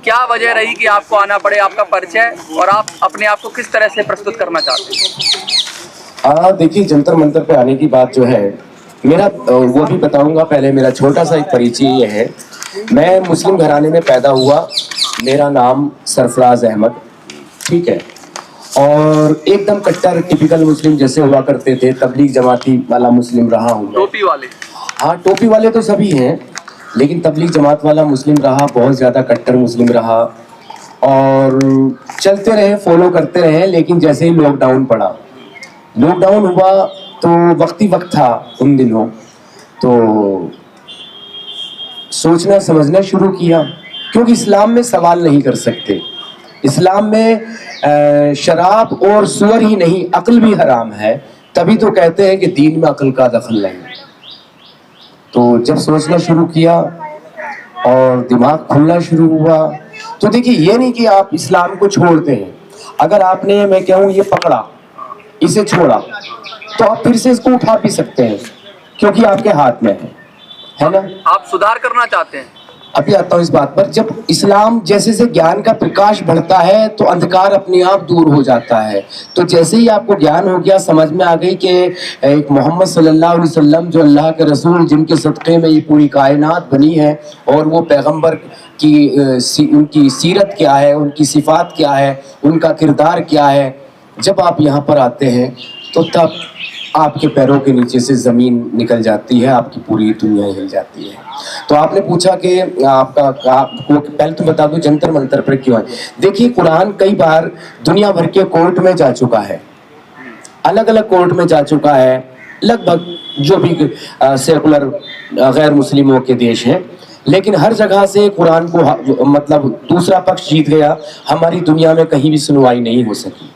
کیا وجہ رہی کہ آپ کو آنا پڑے, آپ کا پرچہ اور آپ اپنے آپ کو کس طرح سے پرستت کرنا چاہتے ہیں؟ دیکھیے, جنتر منتر پہ آنے کی بات جو ہے, میرا وہ بھی بتاؤں گا. پہلے میرا چھوٹا سا ایک پریچے یہ ہے. میں مسلم گھرانے میں پیدا ہوا. میرا نام سرفراز احمد, ٹھیک ہے, اور ایک دم کٹر ٹپیکل مسلم جیسے ہوا کرتے تھے, تبلیغ جماعتی والا مسلم رہا ہوں. ٹوپی والے؟ ہاں, ٹوپی والے تو سبھی ہیں, لیکن تبلیغ جماعت والا مسلم رہا, بہت زیادہ کٹر مسلم رہا, اور چلتے رہے, فالو کرتے رہے. لیکن جیسے ہی لاک ڈاؤن ہوا تو وقتی وقت تھا ان دنوں, تو سوچنا سمجھنا شروع کیا, کیونکہ اسلام میں سوال نہیں کر سکتے. اسلام میں شراب اور سور ہی نہیں, عقل بھی حرام ہے. تبھی تو کہتے ہیں کہ دین میں عقل کا دخل نہیں. تو جب سوچنا شروع کیا اور دماغ کھلنا شروع ہوا, تو دیکھیے یہ نہیں کہ آپ اسلام کو چھوڑتے ہیں. اگر آپ نے, میں کہوں, یہ پکڑا, اسے چھوڑا, تو آپ پھر سے اس کو اٹھا بھی سکتے ہیں, کیونکہ آپ کے ہاتھ میں ہے نا. آپ سدھار کرنا چاہتے ہیں؟ ابھی آتا ہوں اس بات پر. جب اسلام جیسے سے گیان کا پرکاش بڑھتا ہے تو اندھکار اپنے آپ دور ہو جاتا ہے. تو جیسے ہی آپ کو گیان ہو گیا, سمجھ میں آ گئی کہ ایک محمد صلی اللہ علیہ وسلم جو اللہ کے رسول, جن کے صدقے میں یہ پوری کائنات بنی ہے, اور وہ پیغمبر کی ان کی سیرت کیا ہے, ان کی صفات کیا ہے, ان کا کردار کیا ہے. جب آپ یہاں پر آتے ہیں تو تب آپ کے پیروں کے نیچے سے زمین نکل جاتی ہے, آپ کی پوری دنیا ہل جاتی ہے. تو آپ نے پوچھا کہ آپ کا, پہلے تو بتا دوں جنتر منتر پر کیوں ہے. دیکھیے, قرآن کئی بار دنیا بھر کے کورٹ میں جا چکا ہے, الگ الگ کورٹ میں جا چکا ہے, لگ بھگ جو بھی سیکولر غیر مسلموں کے دیش ہیں. لیکن ہر جگہ سے قرآن کو مطلب دوسرا پکش جیت گیا. ہماری دنیا میں کہیں بھی سنوائی نہیں ہو سکی.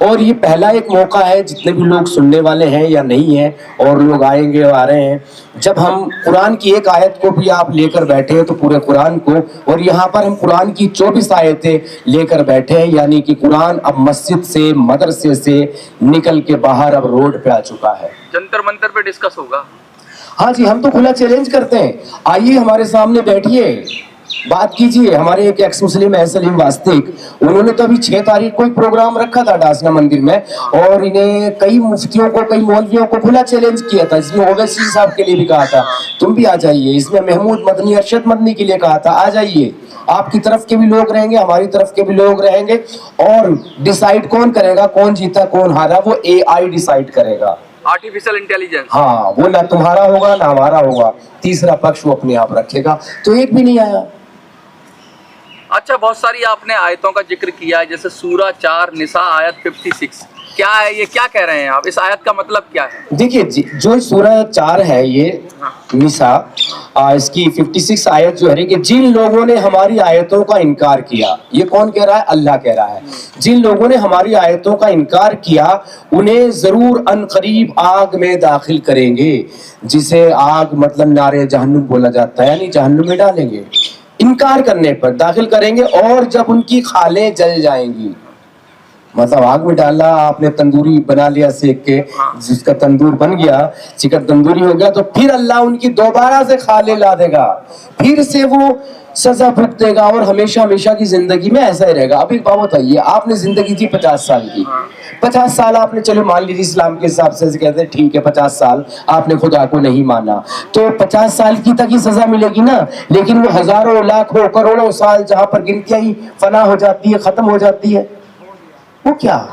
اور یہ پہلا ایک موقع ہے, جتنے بھی لوگ سننے والے ہیں یا نہیں ہیں, اور لوگ آئیں گے اور آ رہے ہیں, جب ہم قرآن کی ایک آیت کو بھی آپ لے کر بیٹھے ہیں تو پورے قرآن کو, اور یہاں پر ہم قرآن کی 24 آیتیں لے کر بیٹھے ہیں. یعنی کہ قرآن اب مسجد سے, مدرسے سے نکل کے باہر اب روڈ پہ آ چکا ہے. جنتر منتر پہ ڈسکس ہوگا؟ ہاں جی, ہم تو کھلا چیلنج کرتے ہیں, آئیے ہمارے سامنے بیٹھیے, بات کیجئے. ہمارے ایک ایکس مسلم ہے سلیم واسطیک, انہوں نے تو ابھی 6 تاریخ کو ایک پروگرام رکھا تھا ڈاسنا مندر میں, اور انہیں کئی مفتیوں کو, کئی مولویوں کو کھلا چیلنج کیا تھا. اس میں اویسی صاحب کے لیے بھی کہا تھا تم بھی آ جائیے. اس میں محمود مدنی, ارشد مدنی کے لیے کہا تھا آ جائیے. آپ کی طرف کے بھی لوگ رہیں گے, ہماری طرف کے بھی لوگ رہیں گے, اور ڈیسائیڈ کون کرے گا, کون جیتا کون ہارا, وہ اے آئی ڈیسائیڈ کرے گا, آرٹیفیشل انٹیلیجنس. ہاں, وہ نہ تمہارا ہوگا نہ ہمارا ہوگا, تیسرا پکش وہ اپنے آپ رکھے گا. تو ایک بھی نہیں آیا. اچھا, بہت ساری آپ نے آیتوں کا ذکر کیا ہے, جیسے سورہ 4 نساء آیت 56. کیا ہے یہ, کیا کہہ رہے ہیں آپ, اس آیت کا مطلب کیا ہے؟ دیکھیے, جو سورہ 4 ہے یہ نساء, اس کی 56 آیت جو ہے کہ جن لوگوں نے ہماری آیتوں کا انکار کیا. یہ کون کہہ رہا ہے؟ اللہ کہہ رہا ہے. جن لوگوں نے ہماری آیتوں کا انکار کیا انہیں ضرور ان قریب آگ میں داخل کریں گے, جسے آگ مطلب نار جہنم بولا جاتا ہے, یعنی جہنم میں ڈالیں گے. انکار کرنے پر داخل کریں گے, اور جب ان کی خالیں جل جائیں گی, مطلب آگ میں ڈالا آپ نے, تندوری بنا لیا سیک کے, جس کا تندور بن گیا, چکن تندوری ہو گیا, تو پھر اللہ ان کی دوبارہ سے خالیں لا دے گا, پھر سے وہ سزا بھگت دے گا, اور ہمیشہ ہمیشہ کی زندگی میں ایسا ہی رہے گا. اب ایک بات بتائیے, آپ نے زندگی تھی 50 سال کی, 50 سال آپ نے, چلو مان لیجیے اسلام کے حساب سے کہتے ہیں ٹھیک ہے 50 سال آپ نے خدا کو نہیں مانا, تو 50 سال کی تک ہی سزا ملے گی نا. لیکن وہ ہزاروں, لاکھوں, کروڑوں سال جہاں پر گنتیاں ہی فنا ہو جاتی ہے, ختم ہو جاتی ہے, وہ کیا.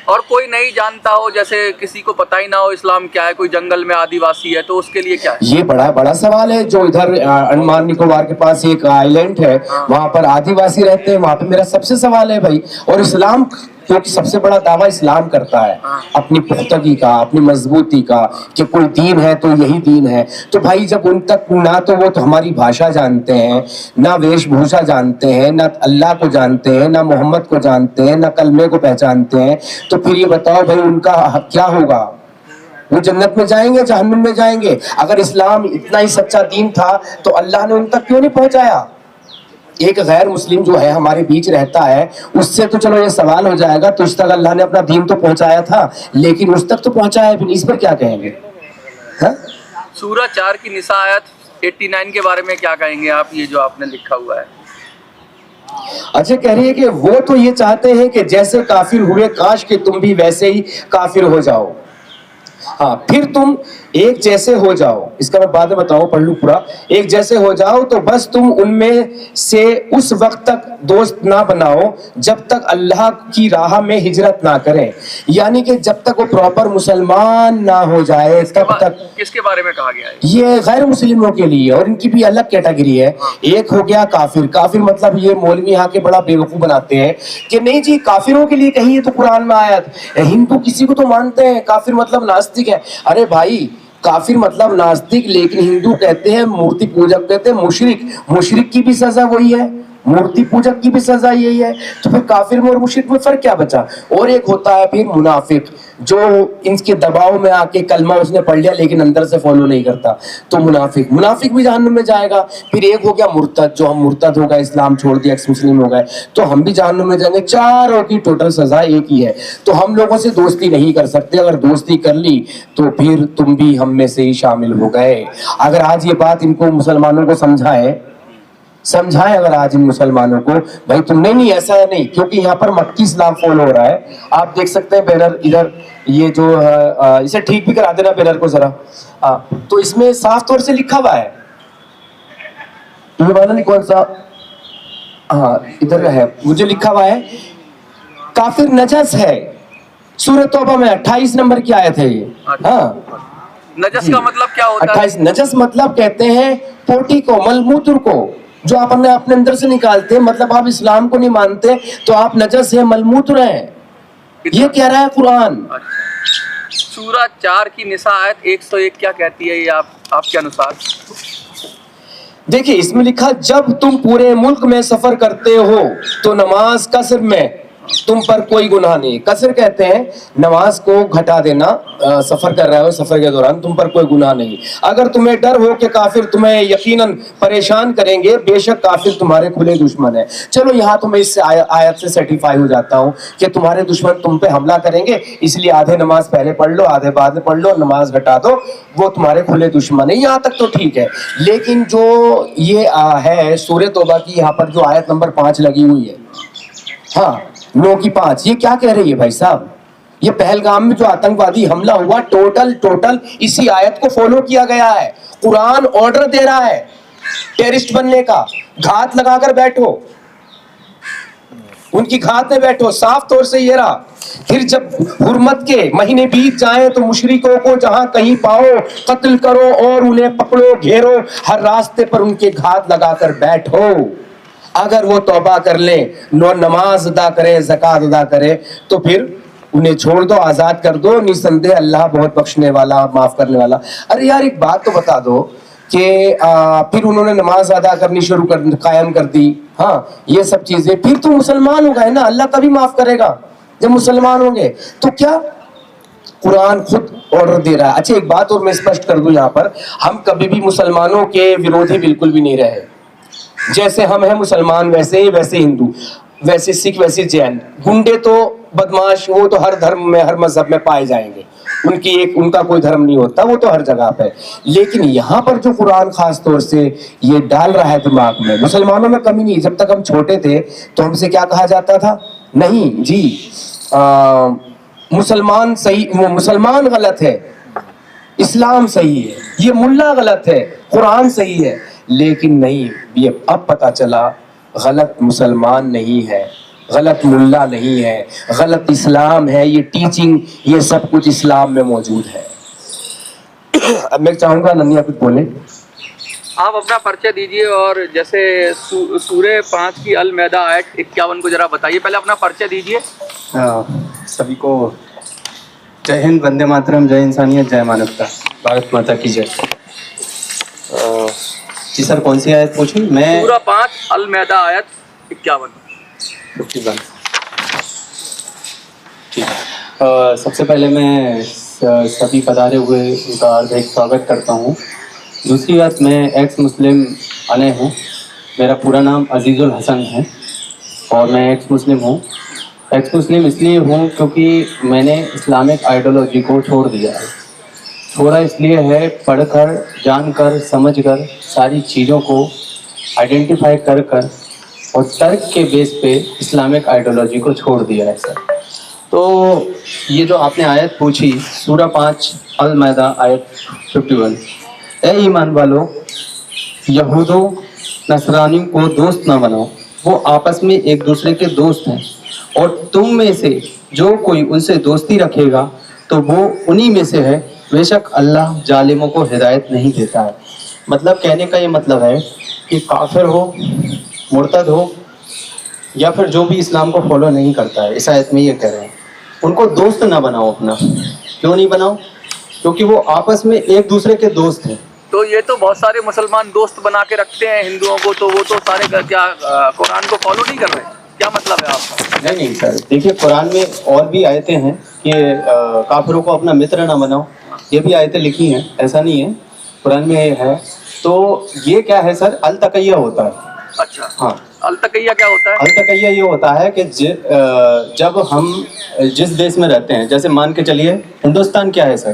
اور کوئی نہیں جانتا ہو, جیسے کسی کو پتہ ہی نہ ہو اسلام کیا ہے, کوئی جنگل میں آدی واسی ہے, تو اس کے لیے کیا ہے؟ یہ بڑا سوال ہے. جو ادھر انڈمان نکوبار کے پاس ایک آئی لینڈ ہے, وہاں پر آدی واسی رہتے ہیں, وہاں پہ میرا سب سے سوال ہے بھائی. اور اسلام, کیونکہ سب سے بڑا دعویٰ اسلام کرتا ہے اپنی پختگی کا, اپنی مضبوطی کا, کہ کوئی دین ہے تو یہی دین ہے. تو بھائی جب ان تک نہ تو وہ تو ہماری بھاشا جانتے ہیں, نہ ویش بھوشا جانتے ہیں, نہ اللہ کو جانتے ہیں, نہ محمد کو جانتے ہیں, نہ کلمے کو پہچانتے ہیں, تو پھر یہ بتاؤ بھائی ان کا کیا ہوگا؟ وہ جنت میں جائیں گے, جہنم میں جائیں گے؟ اگر اسلام اتنا ہی سچا دین تھا تو اللہ نے ان تک کیوں نہیں پہنچایا؟ ایک غیر مسلم جو ہے ہمارے بیچ رہتا ہے, اس سے تو چلو یہ سوال ہو جائے گا, تو اس تک اللہ نے اپنا دین تو پہنچایا تھا, لیکن اس تک تو پہنچایا بھی نہیں. اس پر کیا کہیں گے؟ سورہ 4 کی نساء آیت 89 کے بارے میں کیا کہیں گے آپ, یہ جو آپ نے لکھا ہوا ہے؟ اچھا کہہ رہی ہے کہ وہ تو یہ چاہتے ہیں کہ جیسے کافر ہوئے کاش کہ تم بھی ویسے ہی کافر ہو جاؤ. ہاں پھر تم ایک جیسے ہو جاؤ. اس کا میں بعد میں بتاؤں, پڑھ لوں پورا. ایک جیسے ہو جاؤ تو بس تم ان میں سے اس وقت تک دوست نہ بناؤ جب تک اللہ کی راہ میں ہجرت نہ کریں. یعنی کہ جب تک وہ پراپر مسلمان نہ ہو جائے تب تک. کس کے بارے میں کہا گیا ہے؟ یہ غیر مسلموں کے لیے, اور ان کی بھی الگ کیٹیگری ہے. ایک ہو گیا کافر. کافر مطلب یہ مولوی یہاں کے بڑا بیوقوف بناتے ہیں کہ نہیں جی کافروں کے لیے کہیں تو قرآن میں آیت. ہندو کسی کو تو مانتے ہیں کافر مطلب ناستک ہے. ارے بھائی کافر مطلب ناستک, لیکن ہندو کہتے ہیں مورتی پوجک, کہتے ہیں مشرک. مشرک کی بھی سزا وہی ہے, مورتی پوجک کی بھی سزا یہی ہے. تو پھر کافر میں اور مشرک میں فرق کیا بچا؟ اور ایک ہوتا ہے پھر منافق, جو ان کے دباؤ میں آ کے کلمہ اس نے پڑھ لیا لیکن اندر سے فالو نہیں کرتا, تو منافق بھی جہنم میں جائے گا. پھر ایک ہو گیا مرتد, جو ہم مرتد ہو گئے, اسلام چھوڑ دیا, ایکس مسلم ہو گئے, تو ہم بھی جہنم میں جائیں گے. چاروں کی ٹوٹل سزا ایک ہی ہے. تو ہم لوگوں سے دوستی نہیں کر سکتے. اگر دوستی کر لی تو پھر تم بھی ہم میں سے ہی شامل ہو گئے. اگر آج یہ بات ان کو مسلمانوں کو سمجھائیں اگر آج ان مسلمانوں کو, بھائی تم نہیں ایسا ہے نہیں, کیونکہ یہاں پر مکی اسلام فالو ہو رہا ہے. آپ دیکھ سکتے ہیں بینر ادھر, یہ جو اسے ٹھیک بھی کرا دینا بینر کو ذرا. تو اس میں صاف طور سے لکھا ہوا ہے, یہ والا نہیں کون سا, ہاں ادھر ہے, مجھے لکھا ہوا ہے کافر نجس ہے. سورہ توبہ میں 28 نمبر کی آیت ہے یہ. ہاں نجس کا مطلب کیا ہوتا ہے؟ 28. نجس مطلب کہتے ہیں پوٹی کو, ملموتر کو, جو آپ اپنے اندر سے نکالتے ہیں. مطلب آپ اسلام کو نہیں مانتے تو آپ نجس ہیں, ملموتر ہیں, یہ کہہ رہا ہے قرآن. سورہ 4 کی نساء آیت 101 کیا کہتی ہے یہ آپ کے انوسار؟ دیکھیں اس میں لکھا جب تم پورے ملک میں سفر کرتے ہو تو نماز قصر میں تم پر کوئی گناہ نہیں. قصر کہتے ہیں نماز کو گھٹا دینا, سفر کر رہے ہو سفر کے دوران تم پر کوئی گناہ نہیں. اگر تمہیں ڈر ہو کہ کافر تمہیں یقیناً پریشان کریں گے, بے شک کافر تمہارے کھلے دشمن ہیں. چلو یہاں تو میں اس آیت سے سیٹیفائی ہو جاتا ہوں کہ تمہارے دشمن تم پہ حملہ کریں گے, اس لیے آدھے نماز پہلے پڑھ لو آدھے بعد میں پڑھ لو, نماز گھٹا دو, وہ تمہارے کھلے دشمن ہیں. یہاں تک تو ٹھیک ہے. لیکن جو یہ ہے سورہ توبہ کی یہاں پر جو آیت نمبر 5 لگی ہوئی ہے, ہاں 9 کی 5, یہ کیا کہہ رہی ہے بھائی صاحب؟ یہ پہلگام میں جو آتنکوادی حملہ ہوا ٹوٹل اسی آیت کو فالو کیا گیا ہے. قرآن آرڈر دے رہا ہے ٹیررسٹ بننے کا, گھات لگا کر بیٹھو, ان کی گھات میں بیٹھو. صاف طور سے یہ رہا. پھر جب حرمت کے مہینے بیت جائیں تو مشرکوں کو جہاں کہیں پاؤ قتل کرو اور انہیں پکڑو, گھیرو, ہر راستے پر ان کے گھات لگا کر بیٹھو. اگر وہ توبہ کر لیں, نماز ادا کریں, زکوٰۃ ادا کریں, تو پھر انہیں چھوڑ دو, آزاد کر دو. نسندے اللہ بہت بخشنے والا, معاف کرنے والا. ارے یار ایک بات تو بتا دو کہ پھر انہوں نے نماز ادا کرنی قائم کر دی, ہاں یہ سب چیزیں, پھر تو مسلمان ہو گئے نا, اللہ تبھی معاف کرے گا جب مسلمان ہوں گے. تو کیا قرآن خود آرڈر دے رہا ہے. اچھا ایک بات اور میں اسپشٹ کر دوں یہاں پر, ہم کبھی بھی مسلمانوں کے ورودھی بالکل بھی نہیں رہے. جیسے ہم ہیں مسلمان ویسے ہندو, ویسے سکھ, ویسے جین. گنڈے تو بدماش وہ تو ہر دھرم میں ہر مذہب میں پائے جائیں گے, ان کا کوئی دھرم نہیں ہوتا, وہ تو ہر جگہ پہ. لیکن یہاں پر جو قرآن خاص طور سے یہ ڈال رہا ہے دماغ میں, مسلمانوں میں کمی نہیں. جب تک ہم چھوٹے تھے تو ہم سے کیا کہا جاتا تھا, نہیں جی مسلمان صحیح, مسلمان غلط ہے, اسلام صحیح ہے, یہ ملا غلط ہے, قرآن صحیح ہے. لیکن نہیں, یہ اب پتہ چلا غلط مسلمان نہیں ہے, غلط ملا نہیں ہے, غلط اسلام ہے. یہ ٹیچنگ یہ سب کچھ اسلام میں موجود ہے. اب میں چاہوں گا ننیا کچھ بولے. آپ اپنا پرچہ دیجئے اور جیسے سورہ 5 کی المیدہ آیت 51 کو ذرا بتائیے. پہلے اپنا پرچہ دیجئے. سبھی کو جے ہند, وندے ماترم, جے انسانیت, جے مانوتا, بھارت ماتا کی جے. جی سر کون سی آیت پوچھی؟ میں سورہ 5 المیدہ آیت 51. ٹھیک. سب سے پہلے میں سبھی پدھارے ہوئے ان کا ہاردک سواگت کرتا ہوں. دوسری بات, میں ایکس مسلم علیہ ہوں. میرا پورا نام عزیز الحسن ہے اور میں ایکس مسلم ہوں. ایکس مسلم اس لیے ہوں کیونکہ میں نے اسلامک آئیڈیالوجی کو چھوڑ دیا ہے. چھوڑا اس لیے ہے, پڑھ کر, جان کر, سمجھ کر, ساری چیزوں کو آئیڈینٹیفائی کر اور ترک کے بیس پہ اسلامک آئیڈیالوجی کو چھوڑ دیا ہے سر. تو یہ جو آپ نے آیت پوچھی سورہ 5 المائدہ آیت 51، اے ایمان والو یہودوں نصرانیوں کو دوست نہ بناؤ، وہ آپس میں ایک دوسرے کے دوست ہیں، اور تم میں سے جو کوئی ان سے دوستی رکھے گا تو وہ انہی میں سے ہے، بے شک اللہ ظالموں کو ہدایت نہیں دیتا ہے. مطلب کہنے کا یہ مطلب ہے کہ کافر ہو، مرتد ہو، یا پھر جو بھی اسلام کو فالو نہیں کرتا ہے، اس آیت میں یہ کہہ رہے ہیں ان کو دوست نہ بناؤ اپنا. کیوں نہیں بناؤ؟ کیونکہ وہ آپس میں ایک دوسرے کے دوست ہیں. تو یہ تو بہت سارے مسلمان دوست بنا کے رکھتے ہیں ہندوؤں کو، تو وہ تو سارے کیا قرآن کو فالو نہیں کر رہے؟ کیا مطلب ہے آپ کا؟ نہیں سر، دیکھیے قرآن میں اور بھی آیتیں ہیں کہ کافروں کو اپنا متر نہ بناؤ، یہ بھی آیتیں لکھی ہیں، ایسا نہیں ہے، قرآن میں یہ ہے. تو یہ کیا ہے سر؟ التقیہ ہوتا ہے. اچھا، ہاں، التقیہ کیا ہوتا ہے؟ التقیہ یہ ہوتا ہے کہ جب ہم جس دیش میں رہتے ہیں، جیسے مان کے چلیے ہندوستان کیا ہے سر؟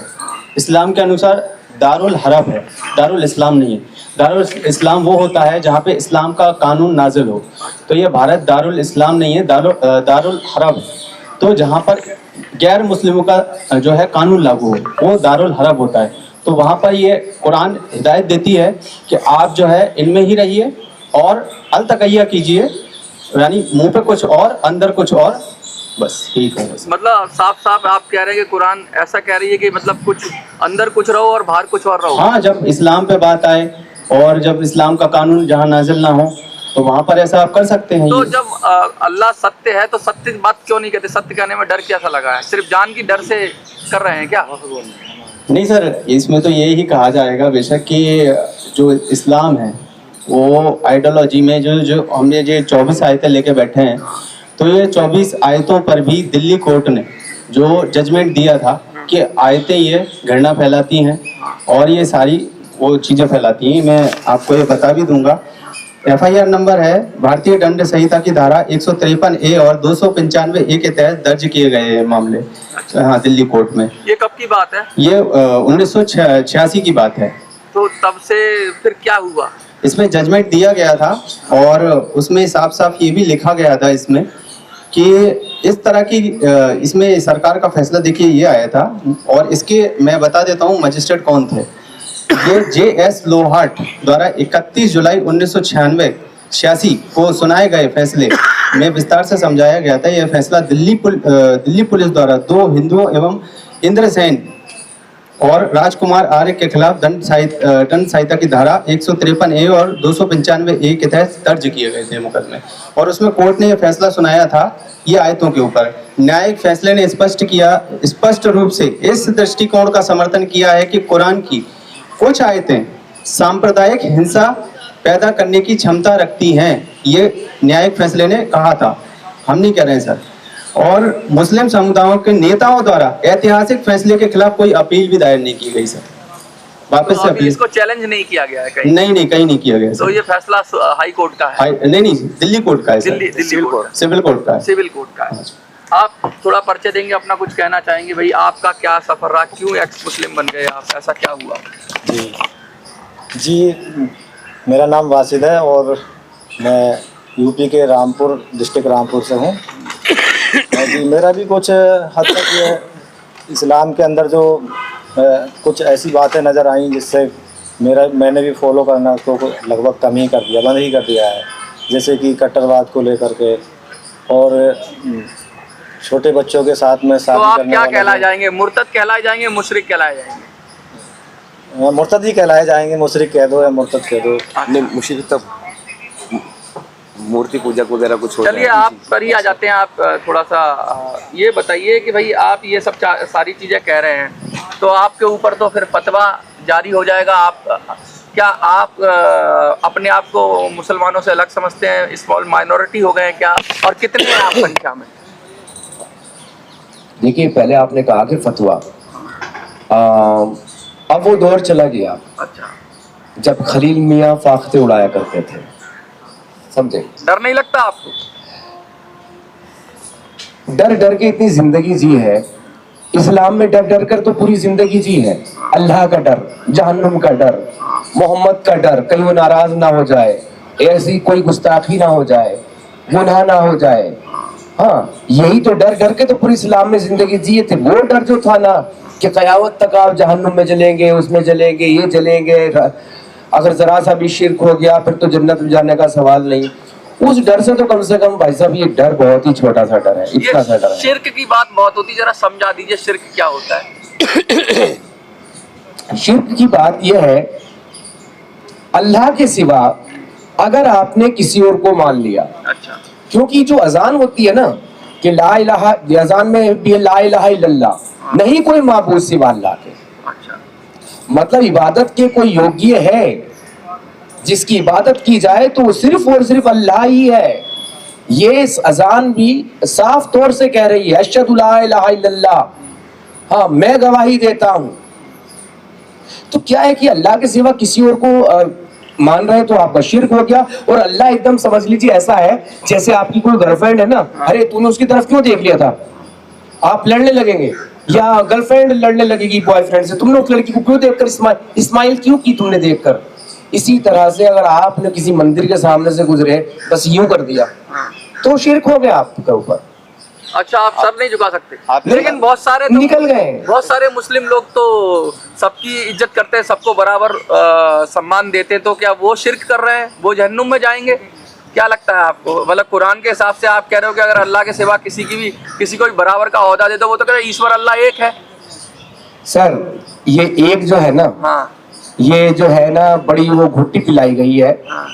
اسلام کے انوسار دارالحرب ہے، دارالاسلام نہیں ہے. دارالاسلام وہ ہوتا ہے جہاں پہ اسلام کا قانون نازل ہو. تو یہ بھارت دارالاسلام نہیں ہے، دارالحرب ہے. تو جہاں پر غیر مسلموں کا جو ہے قانون لاگو ہو وہ دارالحرب ہوتا ہے. تو وہاں پر یہ قرآن ہدایت دیتی ہے کہ آپ جو ہے ان میں ہی رہیے اور التقیہ کیجیے، یعنی منہ پہ کچھ اور اندر کچھ اور، بس ٹھیک ہے. مطلب صاف صاف آپ کہہ رہے ہیں کہ قرآن ایسا کہہ رہی ہے کہ مطلب کچھ اندر کچھ رہو اور باہر کچھ اور رہو. ہاں، جب اسلام پہ بات آئے اور جب اسلام کا قانون جہاں نازل نہ ہو تو وہاں پر ایسا آپ کر سکتے ہیں. تو جب اللہ ستیہ ہے تو ستیہ کی بات کیوں نہیں کہتے؟ ستیہ کہنے میں ڈر کیسا لگا ہے؟ صرف جان کی ڈر سے کر رہے ہیں کیا؟ نہیں سر، اس میں تو یہی کہا جائے گا بے شک کہ جو اسلام ہے وہ آئیڈیالوجی میں جو ہم نے یہ 24 آیتیں لے کے بیٹھے ہیں، تو یہ 24 آیتوں پر بھی دلی کورٹ نے جو ججمنٹ دیا تھا کہ آیتیں یہ گھرنا پھیلاتی ہیں اور یہ ساری وہ چیزیں پھیلاتی ہیں. میں آپ کو یہ بتا بھی دوں گا. FIR نمبر ہے بھارتیہ دنڈ سنہتا کی دھارا 153A اور 295A کے تحت درج کیے گئے ہیں معاملے ہاں دلی کورٹ میں. یہ کب کی بات ہے؟ یہ 1986 کی بات ہے. تو تب سے پھر کیا ہوا؟ اس میں ججمنٹ دیا گیا تھا اور اس میں صاف صاف یہ بھی لکھا گیا تھا اس میں کہ اس طرح کی اس میں سرکار کا فیصلہ دیکھیے یہ آیا تھا. اور اس کے میں بتا دیتا ہوں مجسٹریٹ کون تھے. یہ JS لوہاٹ دوارا 31 جولائی 1986 کو سنائے گئے فیصلے میں وستار سے سمجھایا گیا تھا. یہ فیصلہ دلی پولیس دوارا 2 ہندوؤں ایوم اندر سین اور راج کمار آریہ کے خلاف دنڈ سنہتا کی دھارا 153A اور 295A کے تحت درج کیے گئے تھے مقدمے. اور اس میں کورٹ نے یہ فیصلہ سنایا تھا یہ آیتوں کے اوپر. نیائک فیصلے نے اسپشٹ روپ سے اس درشٹی کون کا سمرتھن کیا ہے کہ قرآن کی کچھ آیتیں سامپردائک ہنسا پیدا کرنے کی چھمتا رکھتی ہیں. یہ نیائک فیصلے نے کہا تھا، ہم نہیں کہہ رہے ہیں سر. اور مسلم سموداؤں کے نیتاؤں دوارا ایتہاسک فیصلے کے خلاف کوئی اپیل بھی دائر نہیں کی گئی سر. واپس سے اپیل اس کو چیلنج نہیں کیا گیا ہے کہیں؟ نہیں کہیں نہیں کیا گیا تو سر. یہ فیصلہ ہائی کورٹ کا ہے؟ نہیں دلی کورٹ کا ہے سر. دلی کورٹ، سول کورٹ کا ہے. سول کورٹ کا ہے. آپ تھوڑا پرچہ دیں گے، اپنا کچھ کہنا چاہیں گے بھائی آپ کا کیا سفر رہا، کیوں ایکس مسلم بن گئے آپ، ایسا کیا ہوا؟ جی میرا نام واسد ہے اور میں UP کے رامپور ڈسٹرکٹ رامپور سے ہوں. جی میرا بھی کچھ حد تک یہ اسلام کے اندر جو کچھ ایسی باتیں نظر آئیں جس سے میں نے بھی فالو کرنا اس کو لگ بھگ کم ہی کر دیا، بند ہی کر دیا ہے. جیسے کہ کٹرواد کو لے کر کے اور چھوٹے بچوں کے ساتھ میں تو شادی آپ کرنے کیا والا کہلائے جائیں گے؟ مرتد کہلائے جائیں گے، مشرک کہلائے جائیں گے؟ مرتد ہی کہلائے جائیں گے. مشرک کہہ دو یا مرتد کہہ دو. نہیں مشرک تب مورتی پوجا وغیرہ کچھ ہوتا ہے. چلیے آپ پر ہی آ جاتے ہیں. آپ تھوڑا سا یہ بتائیے کہ بھائی آپ یہ سب ساری چیزیں کہہ رہے ہیں تو آپ کے اوپر تو پھر فتویٰ جاری ہو جائے گا. آپ اپنے آپ کو مسلمانوں سے الگ سمجھتے ہیں، اسمال مائنورٹی ہو گئے ہیں کیا؟ اور کتنے ہیں آپ سنکھیا میں؟ دیکھیے پہلے آپ نے کہا کہ فتویٰ، اب وہ دور چلا گیا اچھا، جب خلیل میاں فاختے اڑایا کرتے تھے، سمجھے؟ ڈر نہیں لگتا آپ کو؟ ڈر کے اتنی زندگی جی ہے. اسلام میں ڈر کر تو پوری زندگی جی ہے. اللہ کا ڈر، جہنم کا ڈر، محمد کا ڈر، کہیں وہ ناراض نہ ہو جائے، ایسی کوئی گستاخی نہ ہو جائے، गुनाह ना हो जाए। हाँ, यही तो डर डर के तो पूरी इस्लाम में जिंदगी जिए थे। वो डर जो था ना कि कयामत तक आप जहन्नुम में जलेंगे, उसमें जलेंगे, ये जलेंगे, अगर जरा सा भी शिर्क हो गया फिर तो जन्नत में जाने का सवाल नहीं। उस डर से कम भाई साहब ये डर बहुत ही छोटा सा डर है, इतना सा डर है। शिर्क की बात बहुत होती है, जरा समझा दीजिए शिर्क क्या होता है। शिर्क की बात यह है, अल्लाह के सिवा अगर आपने किसी और को मान लिया। अच्छा, क्योंकि जो अजान होती है ना कि ला इलाहा, अजान में भी ला इलाहा इल्लल्लाह, नहीं कोई माबूद सिवा अल्लाह के। अच्छा, मतलब इबादत के कोई योग्य है जिसकी इबादत की जाए तो वो सिर्फ और सिर्फ अल्लाह ही है। ये इस अजान भी साफ तौर से कह रही है, अशहदु ला इलाहा इल्लल्लाह, हाँ मैं गवाही देता हूं। तो क्या है कि अल्लाह के सिवा किसी और को मान रहे तो आपका शिर्क हो गया। और अल्लाह एकदम समझ लीजिए ऐसा है जैसे आपकी कोई गर्लफ्रेंड है ना, अरे तूने उसकी तरफ क्यों देख लिया था, आप लड़ने लगेंगे, या गर्लफ्रेंड लड़ने लगेगी बॉयफ्रेंड से, तुमने उस लड़की को क्यों देखकर इस्माइल क्यों की तुमने देखकर। इसी तरह से अगर आपने किसी मंदिर के सामने से गुजरे बस यूं कर दिया तो शिर्क हो गया आपके ऊपर। अच्छा, आप सर नहीं झुका सकते, नहीं, लेकिन बहुत सारे निकल गए। बहुत सारे मुस्लिम लोग तो सबकी इज्जत करते हैं, सबको बराबर सम्मान देते हैं, तो क्या वो शिर्क कर रहे हैं, वो जहन्नुम में जाएंगे? क्या लगता है आपको? मतलब कुरान के हिसाब से आप कह रहे हो कि अगर अल्लाह के सिवा किसी को भी बराबर का ओहदा दे दो, वो तो कह रहे हैं ईश्वर अल्लाह एक है। सर ये एक जो है ना, हाँ, ये जो है ना बड़ी वो घुट्टी पिलाई गई है। हाँ,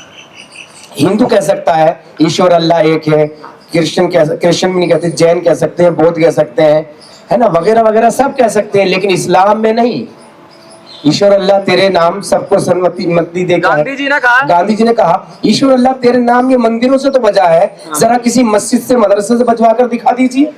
हिंदू कह सकता है ईश्वर अल्लाह एक है, क्रिश्चियन भी नहीं कहते, जैन कह सकते हैं, बौद्ध कह सकते हैं, है ना, वगैरह वगैरह सब कह सकते हैं, लेकिन इस्लाम में नहीं। ईश्वर अल्लाह तेरे नाम सबको सन्मति देगा। गांधी जी ने कहा, गांधी जी ने कहा ईश्वर अल्लाह तेरे नाम ये मंदिरों से तो बजा है, जरा किसी मस्जिद से मदरसे से बजवा कर दिखा दीजिए।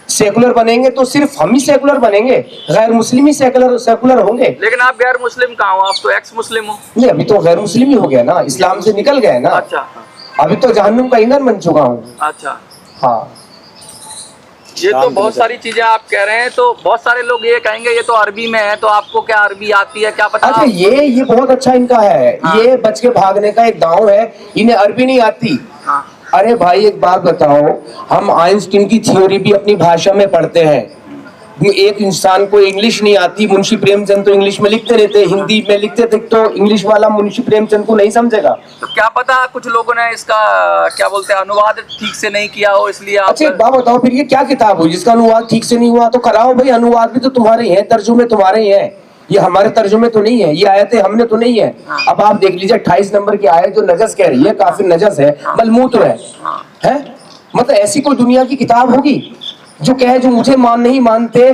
सेकुलर बनेंगे तो सिर्फ हम ही सेकुलर बनेंगे, गैर मुस्लिम ही सेकुलर होंगे। लेकिन आप गैर मुस्लिम कहाँ हो? आप तो एक्स मुस्लिम हो। नहीं, अभी तो गैर मुस्लिम ही हो गया ना, इस्लाम से निकल गए ना। अच्छा, अभी तो जहन्नुम का ईंधन बन चुका हूँ। अच्छा, हाँ, ये तो बहुत सारी चीजें आप कह रहे हैं, तो बहुत सारे लोग ये कहेंगे ये तो अरबी में है, तो आपको क्या अरबी आती है, क्या पता? अच्छा ये बहुत अच्छा इनका है। हाँ। ये बच के भागने का एक दांव है, इन्हें अरबी नहीं आती। हाँ, अरे भाई एक बात बताओ, हम आइंस्टीन की थ्योरी भी अपनी भाषा में पढ़ते हैं। एक इंसान को इंग्लिश नहीं आती, मुंशी प्रेमचंद तो इंग्लिश में लिखते रहते, हिंदी में लिखते थे, तो इंग्लिश वाला मुंशी प्रेमचंद को नहीं समझेगा। तो क्या पता कुछ लोगों ने इसका क्या बोलते हैं अनुवाद ठीक से नहीं किया हो, इसलिए आप। अच्छा एक बात बताओ, फिर ये क्या किताब हुई जिसका अनुवाद ठीक से नहीं हुआ? तो कराओ भाई, अनुवाद भी तो तुम्हारे ही हैं, तर्जुमे तुम्हारे ही हैं, ये हमारे तर्जुमे तो नहीं है, ये आयतें हमने तो नहीं है। अब आप देख लीजिए 28 नंबर की आयत जो नजस कह रही है, काफी नजस है, मलमूत्र है? मतलब ऐसी कोई दुनिया की किताब होगी जो कहे जो मुझे नहीं मानते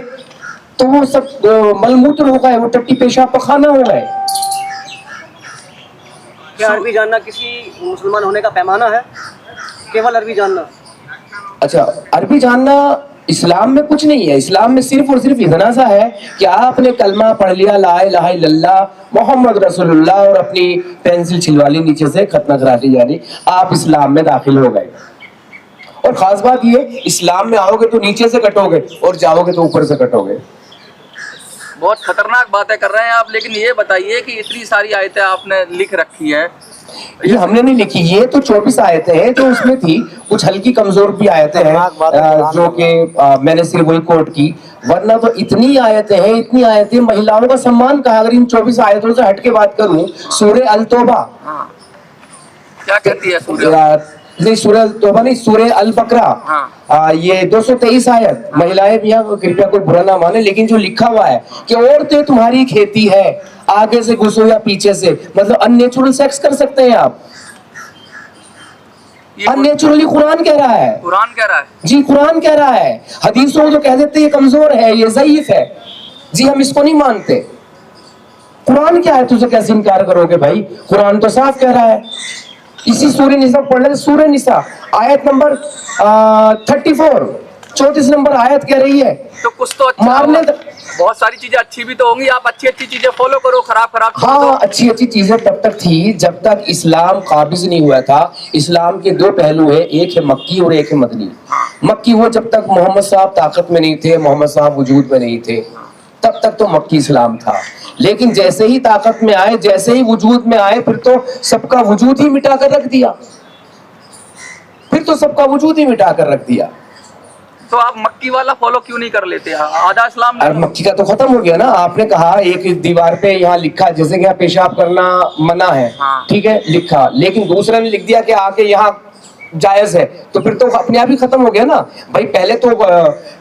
तो वो सब मलमूत्र हो गए, वो टट्टी पेशाब पखाना हो गए। क्या अरबी जानना किसी मुसलमान होने का पैमाना है? केवल अरबी जानना? अच्छा, अरबी जानना इस्लाम में कुछ नहीं है। इस्लाम में सिर्फ और सिर्फ इतना सा है कि आपने कलमा पढ़ लिया ला इलाहा इल्लल्लाह मोहम्मद रसूलुल्लाह और अपनी पेंसिल छिलवा ली नीचे से, खत्म करा ली, यानी आप इस्लाम में दाखिल हो गए। और खास बात ये, इस्लाम में आओगे तो नीचे से कटोगे और जाओगे तो ऊपर से कटोगे। बहुत खतरनाक बातें कर रहे हैं आप। लेकिन ये बताइए कि इतनी सारी आयतें आपने लिख रखी है, ये हमने नहीं लिखी, ये तो 24 आयतें हैं जो उसमें थी, कुछ हल्की कमजोर भी आयतें हैं जो कि मैंने सिर्फ वही कोट की, वरना तो इतनी आयतें हैं, इतनी आयतें। महिलाओं का सम्मान कहा, अगर इन 24 आयतों से हट के बात करूं, सूरह अल तौबा क्या कहती है सूरह? नहीं सूरह तौबा नहीं, सूरह अल बकरा, हाँ। ये 223 आयत। महिलाएं भी यहाँ कृपया कोई बुरा ना माने, लेकिन जो लिखा हुआ है कि औरतें तुम्हारी खेती है, आगे से घुसो या पीछे से, मतलब अननेचुरल सेक्स कर सकते हैं आप। अननेचुरली कुरान कह रहा है, कुरान कह रहा है जी, कुरान कह रहा है। हदीसों जो कह देते ये कमजोर है, ये ज़ईफ है, जी हम इसको नहीं मानते। कुरान क्या है, तुझे कैसे इनकार करोगे भाई? कुरान तो साफ कह रहा है। इसी सूरह निसा पढ़ने, सूरह निसा आयत नंबर 34 34 नंबर आयत कह रही है तो कुछ तो अच्छा मारने बहुत सारी चीजें अच्छी भी तो होंगी, आप अच्छी अच्छी चीजें फॉलो करो, खराब खराब छोड़ दो। हाँ, अच्छी अच्छी चीजें तब तक थी जब तक इस्लाम काबिज नहीं हुआ था। इस्लाम के दो पहलू है, एक है मक्की और एक है मदनी। मक्की वो जब तक मोहम्मद साहब ताकत में नहीं थे, मोहम्मद साहब वजूद में नहीं थे, तब तक तो मक्की इस्लाम था। लेकिन जैसे ही ताकत में आए, जैसे ही वजूद में आए, फिर तो सबका वजूद ही मिटा कर रख दिया। फिर तो सबका वजूद ही मिटा कर रख दिया। तो आप मक्की वाला फॉलो क्यों नहीं कर लेते? आधा इस्लाम अरे मक्की का तो खत्म हो गया ना। आपने कहा एक दीवार पे यहाँ लिखा जैसे कि यहाँ पेशाब करना मना है, हाँ। ठीक है लिखा, लेकिन दूसरे ने लिख दिया कि आके यहाँ जायज है, तो फिर तो अपने आप ही खत्म हो गया ना भाई। पहले तो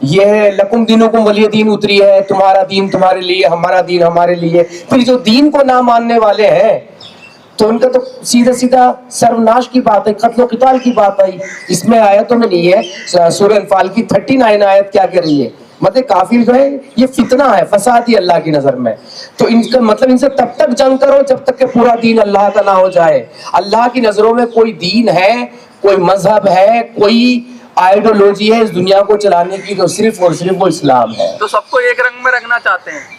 ये है लकुम दीनुकुम वलिय दीन उतरी है, तुम्हारा दीन तुम्हारे लिए, हमारा दीन हमारे लिए। फिर जो दीन को ना मानने वाले हैं तो उनका तो सीधा सीधा सर्वनाश की बात है, कत्लो क़िताल की बात आई। इसमें आयतों में नहीं है। सूरह अनफाल की 39 आयत क्या कह रही है? मतलब काफिर जो है ये फितना है, फसाद ही अल्लाह की नजर में। तो इनका मतलब इनसे तब तक जंग करो जब तक कि पूरा दीन अल्लाह का ना हो जाए। अल्लाह की नजरों में कोई दीन है, कोई मजहब है, कोई आइडियोलॉजी है इस दुनिया को चलाने की, तो सिर्फ और सिर्फ वो इस्लाम है। तो सबको एक रंग में रखना चाहते हैं।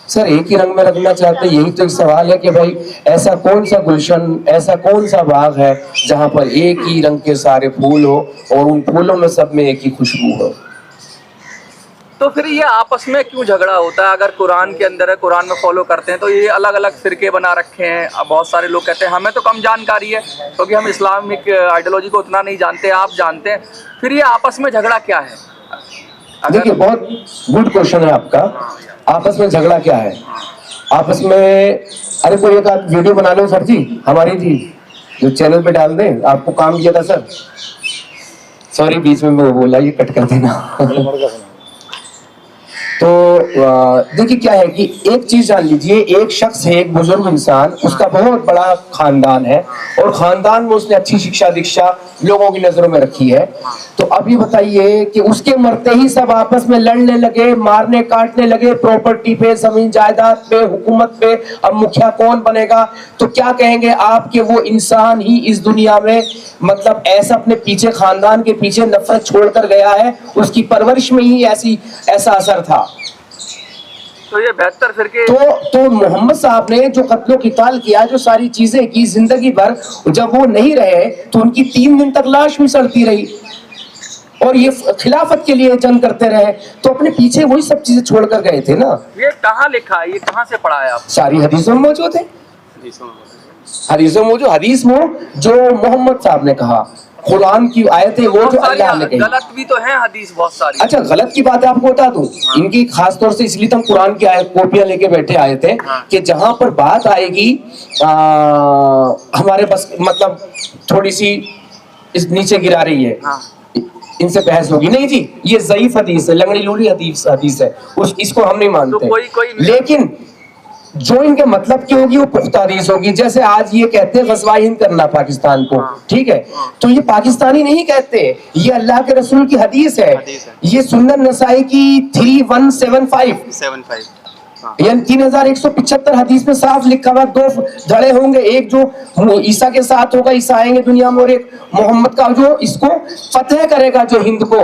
सर एक ही रंग में रखना चाहते हैं, यही तो एक सवाल है कि भाई ऐसा कौन सा गुलशन, ऐसा कौन सा बाग है जहां पर एक ही रंग के सारे फूल हो और उन फूलों में सब में एक ही खुशबू हो। तो फिर ये आपस में क्यों झगड़ा होता है? अगर कुरान के अंदर है, कुरान में फॉलो करते हैं, तो ये अलग अलग फिरके बना रखे हैं। अब बहुत सारे लोग कहते हैं हमें तो कम जानकारी है क्योंकि हम इस्लामिक आइडियोलॉजी को उतना नहीं जानते, आप जानते हैं। फिर ये आपस में झगड़ा क्या है? देखिए बहुत गुड क्वेश्चन है आपका। आपस में झगड़ा क्या है? आपस में अरे कोई एक आध वीडियो बना लो सर जी, हमारी थी जो चैनल पे डाल दें, आपको काम किया था सर। सॉरी बीच में मैं बोला, ये कट कर देना। तो देखिए क्या है कि एक चीज जान लीजिए, एक शख्स है, एक बुजुर्ग इंसान, उसका बहुत बड़ा खानदान है और खानदान में उसने अच्छी शिक्षा दीक्षा लोगों की नजरों में रखी है। तो अब ये बताइए कि उसके मरते ही सब आपस में लड़ने लगे, मारने काटने लगे, प्रॉपर्टी पे, जमीन जायदाद पे, हुकूमत पे, अब मुखिया कौन बनेगा, तो क्या कहेंगे आप कि वो इंसान ही इस दुनिया में मतलब ऐसा अपने पीछे खानदान के पीछे नफरत छोड़कर गया है, उसकी परवरिश में ही ऐसा असर था। तो ये बेहतर फिरके तो मोहम्मद साहब ने जो कत्लो क़िताल किया, जो सारी चीजें की जिंदगी भर, जब वो नहीं रहे तो उनकी 3 दिन तक लाश भी सड़ती रही और ये खिलाफत के लिए जंग करते रहे, तो अपने पीछे वही सब चीजें छोड़कर गए थे ना। ये कहाँ लिखा है? ये कहाँ से पढ़ा है आप? सारी हदीसों में मौजूद है। हदीसों में हदीस में जो मोहम्मद साहब ने कहा, कुरान की आयतें वो जो अल्लाह ने कही। गलत भी तो है हदीस बहुत सारी। अच्छा गलत की बात है, आपको बता दूं इनकी खास तौर से इसलिए तो हम कुरान की आयत कॉपियां लेके बैठे आए थे कि जहां पर बात आएगी हमारे बस मतलब थोड़ी सी इस नीचे गिरा रही है, इनसे बहस होगी। नहीं जी ये ज़ईफ हदीस है, लंगड़ी लूली हदीस है, इसको हम नहीं मानते। तो लेकिन जो इनके मतलब की होगी वो पुख्ता हदीस होगी। जैसे आज ये कहते हैं गज़वा हिंद करना पाकिस्तान को, ठीक है, तो ये पाकिस्तानी नहीं कहते, ये अल्लाह के रसूल की हदीस है। ये सुन्नन नसाई की 3175 यानी 3175 हदीस में साफ लिखा हुआ 2 धड़े होंगे, एक जो ईसा के साथ होगा, ईसा आएंगे दुनिया में, और एक मोहम्मद का जो इसको फतेह करेगा, जो हिंद को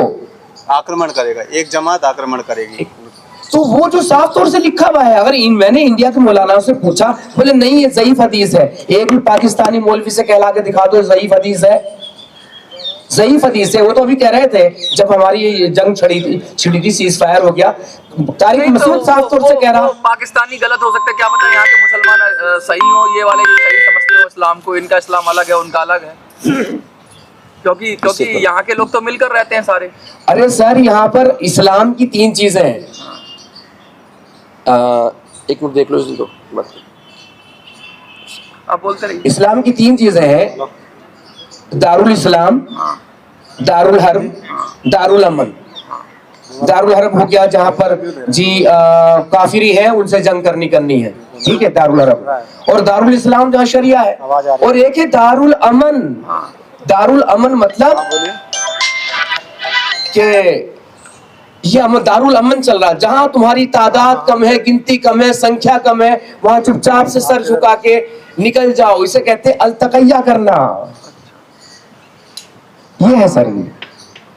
आक्रमण करेगा, एक जमात आक्रमण करेगी। तो वो जो साफ तौर से लिखा हुआ है। अगर मैंने इंडिया के मौलाना से पूछा, बोले नहीं ये ज़ईफ हदीस है। एक भी पाकिस्तानी मौलवी से कहला के दिखा दो ज़ईफ हदीस है, ज़ईफ हदीस है। वो तो अभी कह रहे थे जब हमारी ये जंग छिड़ी थी, सीज फायर हो गया, तारिक मसूद साफ तौर से कह रहा। पाकिस्तानी गलत हो सकता है, क्या पता यहाँ के मुसलमान सही हो, ये वाले सही समझते हो इस्लाम को, इनका इस्लाम अलग है उनका अलग है। क्योंकि यहाँ के लोग तो मिलकर रहते हैं सारे। अरे सर यहाँ पर इस्लाम की 3 चीजें हैं। एक मिनट देख लो इसको बस, आप बोलते रहिए। इस्लाम की 3 चीजें हैं, दारुल इस्लाम, दारुल हर्ब, दारुल अमन। दारुल हर्ब हो गया जहां पर जी काफिरी है उनसे जंग करनी है, ठीक है, दारुल हर्ब। और दारुल इस्लाम जहाँ शरिया है, और एक है दारुल अमन। दारुल अमन मतलब कि ये दारुल अमन चल रहा है, जहां तुम्हारी तादाद कम है, गिनती कम है, संख्या कम है, वहां चुपचाप से सर झुका के निकल जाओ। इसे कहते हैं अल्तकैया करना। ये है सर।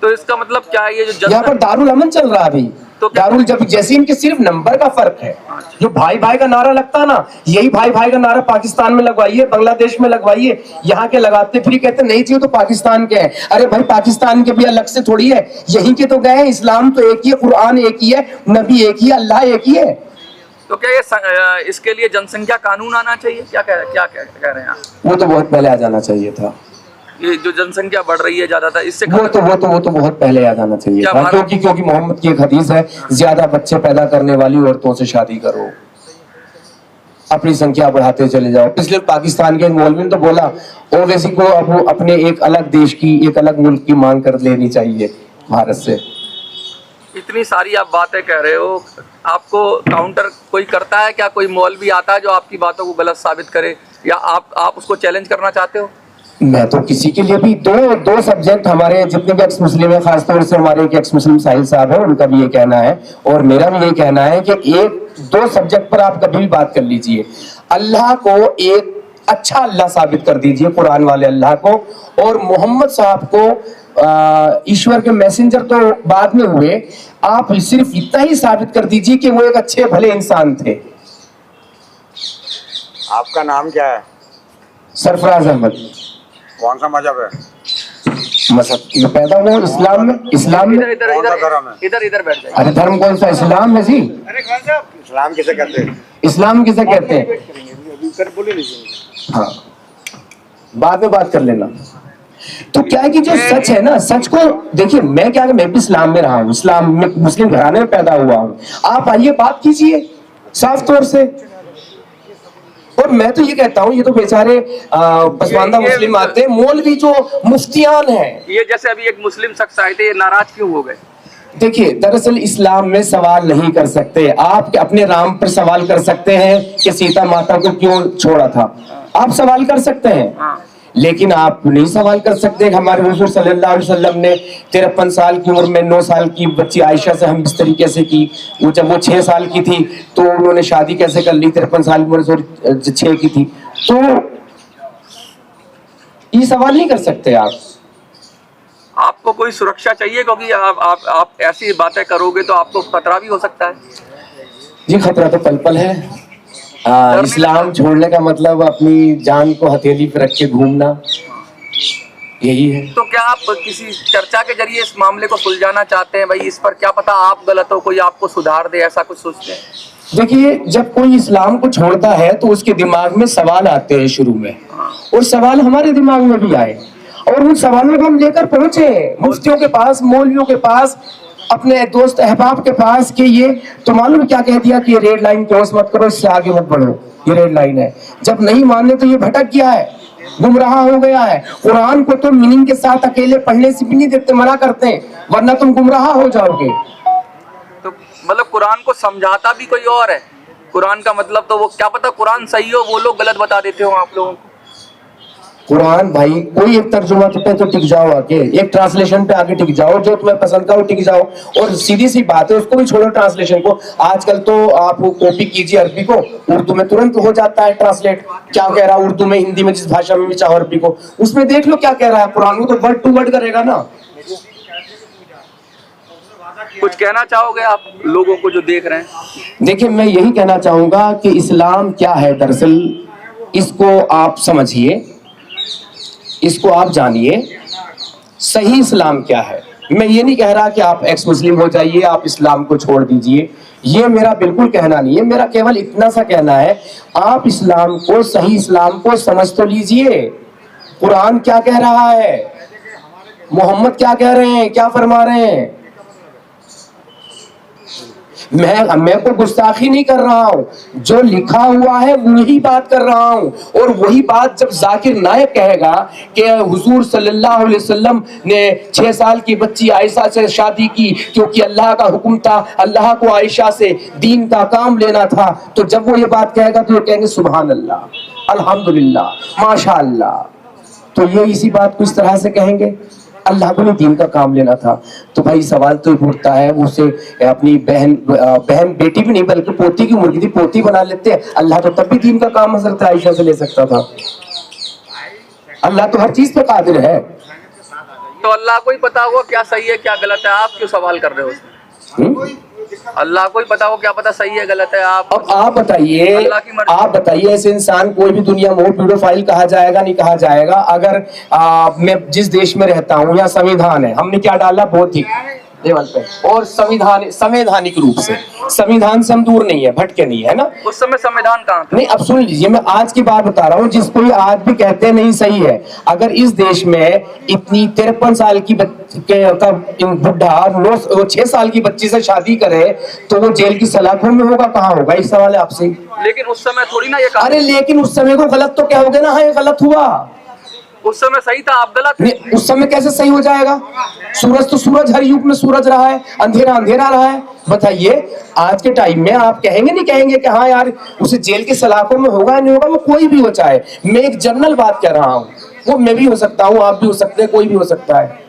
तो इसका मतलब क्या है? ये जो यहाँ पर दारुल अमन चल रहा है अभी, तो दारुल जब जैसे इनके सिर्फ नंबर का फर्क है। जो भाई भाई का नारा लगता है ना, यही भाई भाई का नारा पाकिस्तान में लगवाइए, बांग्लादेश में लगवाइए, यहाँ के लगाते फिर कहते नहीं चाहिए तो पाकिस्तान के हैं। अरे भाई पाकिस्तान के भी अलग से थोड़ी है, यहीं के तो गए हैं। इस्लाम तो एक ही है, कुरान एक ही है, नबी एक ही है, अल्लाह एक ही है। तो क्या ये इसके लिए जनसंख्या कानून आना चाहिए? क्या कह रहे हैं आप? वो तो बहुत पहले आ जाना चाहिए था। ये जो जनसंख्या बढ़ रही है ज्यादातर, इससे वो तो बहुत पहले याद आना चाहिए क्या था, भारत- क्योंकि मोहम्मद की एक हदीस है, ज्यादा बच्चे पैदा करने वाली औरतों से शादी करो, अपनी संख्या बढ़ाते चले जाओ। पिछले पाकिस्तान के मौलवी ने तो बोला ओवैसी को अब अपने एक अलग देश की, एक अलग मुल्क की मांग कर लेनी चाहिए भारत से। इतनी सारी आप बातें कह रहे हो, आपको काउंटर कोई करता है क्या? कोई मौलवी आता है जो आपकी बातों को गलत साबित करे, या आप उसको चैलेंज करना चाहते हो? मैं तो किसी के लिए भी दो सब्जेक्ट, हमारे जितने भी एक्स मुस्लिम है, खासतौर से हमारे एक एक्स मुस्लिम साहिल साहब है, उनका भी ये कहना है और मेरा भी ये कहना है कि दो सब्जेक्ट पर आप कभी भी बात कर लीजिए। अल्लाह को एक अच्छा अल्लाह साबित कर दीजिए, कुरान वाले अल्लाह को, और मोहम्मद साहब को ईश्वर के मैसेंजर तो बाद में हुए, आप सिर्फ इतना ही साबित कर दीजिए कि वो एक अच्छे भले इंसान थे। आपका नाम क्या है? सरफराज अहमद। कौन सा मजहब है? मसहब मैं पैदा हुआ हूँ इस्लाम में। इधर इधर कौन सा धर्म है? इधर इधर बैठ जाइए। अरे धर्म कौन सा? इस्लाम है जी। इस्लाम किसे कहते हैं? इस्लाम किसे कहते हैं? हाँ, बाद में बात कर लेना। तो क्या है कि जो सच है ना, सच को देखिए, मैं भी इस्लाम में रहा हूँ, इस्लाम में मुस्लिम घराने में पैदा हुआ हूँ। आप आइए बात कीजिए साफ तौर से। और मैं तो ये कहता हूँ, ये तो बेचारे पसमानदा मुस्लिम आते हैं, मौलवी जो मुफ्तियान हैं, ये जैसे अभी एक मुस्लिम शख्स आए थे, ये नाराज क्यों हो गए? देखिए दरअसल इस्लाम में सवाल नहीं कर सकते आप। अपने राम पर सवाल कर सकते हैं कि सीता माता को क्यों छोड़ा था, आप सवाल कर सकते हैं, लेकिन आप नहीं सवाल कर सकते कि हमारे हुजूर सल्लल्लाहु अलैहि वसल्लम ने 53 साल की उम्र में 9 साल की बच्ची आयशा से हम किस तरीके से की, वो जब वो 6 साल की थी तो उन्होंने शादी कैसे कर ली, 53 साल की उम्र 6 की थी। तो ये सवाल नहीं कर सकते आप। आपको कोई सुरक्षा चाहिए, क्योंकि आप ऐसी बातें करोगे तो आपको खतरा भी हो सकता है। ये खतरा तो पल पल है। इस्लाम छोड़ने का मतलब अपनी जान को हथेली पे रख के घूमना, यही है। तो क्या आप किसी चर्चा के जरिए इस मामले को सुलझाना चाहते हैं? भाई इस पर क्या पता आप गलत हो, कोई आपको सुधार दे, ऐसा कुछ सोचते हैं? देखिए जब कोई इस्लाम को छोड़ता है तो उसके दिमाग में सवाल आते हैं शुरू में, और सवाल हमारे दिमाग में भी आए, और उन सवालों को हम लेकर पहुंचे मुफ्तियों के पास, मौलवियों के पास, अपने दोस्त अहबाब के पास कि ये तो मालूम क्या कह दिया कि ये रेड लाइन क्रॉस मत करो, इससे आगे मत बढ़ो, ये रेड लाइन है। जब नहीं माने तो ये भटक गया है, गुमराह हो गया है। कुरान को तो मीनिंग के साथ अकेले पढ़ने से भी नहीं देते, मना करते हैं, वरना तुम गुमराह हो जाओगे। तो मतलब कुरान को समझाता भी कोई और है। कुरान का मतलब तो वो क्या पता कुरान सही हो, वो लोग गलत बता देते हो आप लोगों को। कुरान भाई कोई एक तर्जुमा पे तो टिक जाओ, आके एक ट्रांसलेशन पे आके टिक जाओ, जो तुम्हें पसंद का वो टिक जाओ। और सीधी सी बात है, उसको भी छोड़ो ट्रांसलेशन को। आजकल तो आप कॉपी कीजिए अरबी को, उर्दू में तुरंत हो जाता है ट्रांसलेट, क्या कह रहा है उर्दू में, हिंदी में, जिस भाषा में भी चाहो अरबी को, उसमें देख लो क्या कह रहा है। कुरान को तो वर्ड टू वर्ड करेगा ना। कुछ कहना चाहोगे आप लोगों को जो देख रहे हैं? देखिए मैं यही कहना चाहूंगा कि इस्लाम क्या है दरअसल, इसको आप समझिए, इसको आप जानिए, सही इस्लाम क्या है। मैं ये नहीं कह रहा कि आप एक्स मुस्लिम हो जाइए, आप इस्लाम को छोड़ दीजिए, ये मेरा बिल्कुल कहना नहीं है। मेरा केवल इतना सा कहना है, आप इस्लाम को, सही इस्लाम को समझ तो लीजिए। कुरान क्या कह रहा है, मोहम्मद क्या कह रहे हैं, क्या फरमा रहे हैं। मैं कोई गुस्ताखी नहीं कर रहा हूँ, जो लिखा हुआ है वही बात कर रहा हूँ। और वही बात जब जाकिर नायक कहेगा कि हुजूर सल्लल्लाहु अलैहि वसल्लम ने 6 साल की बच्ची आयशा से शादी की क्योंकि अल्लाह का हुक्म था, अल्लाह को आयशा से दीन का काम लेना था, तो जब वो ये बात कहेगा तो ये कहेंगे सुभान अल्लाह, अल्हम्दुलिल्लाह, माशाअल्लाह। तो ये इसी बात को इस तरह से कहेंगे, अल्लाह को दीन का काम लेना था। तो भाई सवाल तो उठता है, उसे अपनी बहन बेटी भी नहीं बल्कि पोती की उम्र की थी, पोती बना लेते हैं। अल्लाह तो तब भी दीन का काम हज़रत आयशा से ले सकता था। अल्लाह तो हर चीज पे कादिर है। तो अल्लाह को ही पता होगा क्या सही है क्या गलत है, आप क्यों सवाल कर रहे हो उसमें? अल्लाह को ही पता हो क्या पता सही है गलत है। आप अब आप बताइए ऐसे इंसान कोई भी दुनिया में हो, पीडोफाइल कहा जाएगा नहीं कहा जाएगा? अगर मैं जिस देश में रहता हूँ यहाँ संविधान है, हमने क्या डाला, बौद्धिक लेवल पे और संवैधानिक रूप से संविधान से हम दूर नहीं है, भटके नहीं है ना। उस समय संविधान कहाँ था? नहीं, अब सुन लीजिए, मैं आज की बात बता रहा हूँ, जिसको ये आज भी कहते हैं नहीं सही है। अगर इस देश में इतनी 53 साल की बुढ़ा 6 साल की बच्ची से शादी करे तो वो जेल की सलाखों में होगा, कहाँ होगा? एक सवाल है आपसे। लेकिन उस समय थोड़ी ना ये कहा। अरे लेकिन उस समय को गलत तो क्या हो गया ना, हाँ ये गलत हुआ। उस समय सही था, आप गलत। नहीं, उस समय कैसे सही हो जाएगा? सूरज तो सूरज, हर युग में सूरज रहा है, अंधेरा अंधेरा रहा है। बताइए आज के टाइम में आप कहेंगे नहीं कहेंगे कि हाँ यार उसे जेल की सलाखों में होगा या नहीं होगा? वो कोई भी हो, चाहे मैं एक जनरल बात कर रहा हूँ, वो मैं भी हो सकता हूँ, आप भी हो सकते हैं, कोई भी हो सकता है।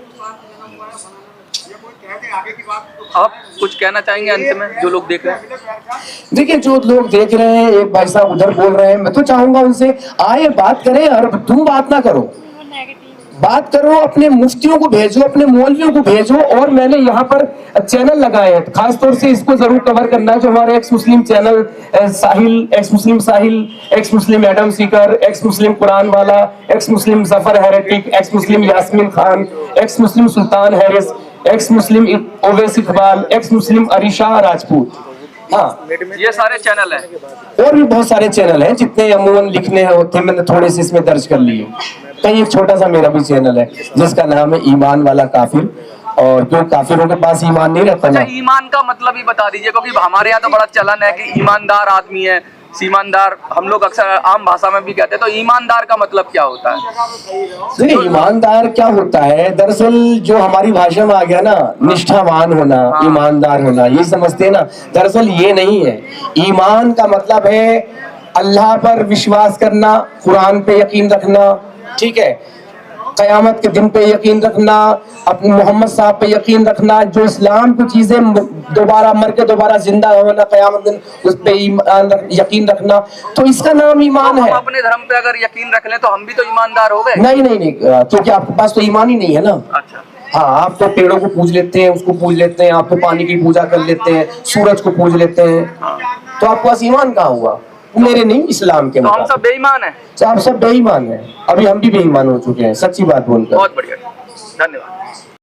आप कुछ कहना चाहेंगे अंत में जो लोग देख रहे हैं? देखिए जो लोग देख रहे हैं, एक भाई साहब उधर बोल रहे हैं, मैं तो चाहूंगा उनसे आए बात करें, और तुम बात ना करो, बात करो, अपने मुफ्तियों को भेजो, अपने मौलवियों को भेजो। और मैंने यहाँ पर चैनल लगाए हैं, खास तौर से इसको जरूर कवर करना है, जो हमारे ex Muslim channel Sahil, ex Muslim Adam Seeker, ex Muslim कुरान वाला, ex Muslim Zafar heretic, ex Muslim Yasmeen Khan, ex Muslim Sultan Harris, ex Muslim Owais Iqbal, ex Muslim Arisha Rajput. हाँ, ये सारे चैनल हैं। और भी बहुत सारे चैनल हैं, जितने अमूमन लिखने होते मैंने थोड़े से इसमें दर्ज कर लिए। कहीं एक छोटा सा मेरा भी चैनल है जिसका नाम है ईमान वाला काफिर, और क्यों काफिरों के पास ईमान नहीं रहता ना। अच्छा, ईमान का मतलब ही बता दीजिए, क्योंकि हमारे यहाँ तो बड़ा चलन है कि ईमानदार आदमी है, ईमानदार हम लोग अक्सर आम भाषा में भी कहते हैं। तो ईमानदार का मतलब क्या होता है? देखिए ईमानदार क्या होता है, दरअसल जो हमारी भाषा में आ गया ना, निष्ठावान होना, ईमानदार होना, ये समझते हैं ना, दरअसल ये नहीं है। ईमान का मतलब है अल्लाह पर विश्वास करना, कुरान पे यकीन रखना, ठीक है, कयामत के दिन पे यकीन रखना, अपने मोहम्मद साहब पे यकीन रखना, जो इस्लाम की चीजें दोबारा मर के दोबारा जिंदा होना, कयामत दिन उस पे यकीन रखना, तो इसका नाम ईमान है। हम अपने धर्म पे अगर यकीन रख लें तो हम भी तो ईमानदार हो गए। नहीं, क्योंकि आपके पास तो ईमान ही नहीं है ना। अच्छा, हाँ, आप तो पेड़ों को पूज लेते हैं, उसको पूज लेते हैं, आप तो पानी की पूजा कर लेते हैं, सूरज को पूज लेते हैं, तो आपके पास ईमान कहाँ हुआ? मेरे नहीं, इस्लाम के। तो हम सब बेईमान हैं। आप सब बेईमान हैं, अभी हम भी बेईमान हो चुके हैं, सच्ची बात बोलकर। बहुत बढ़िया, धन्यवाद।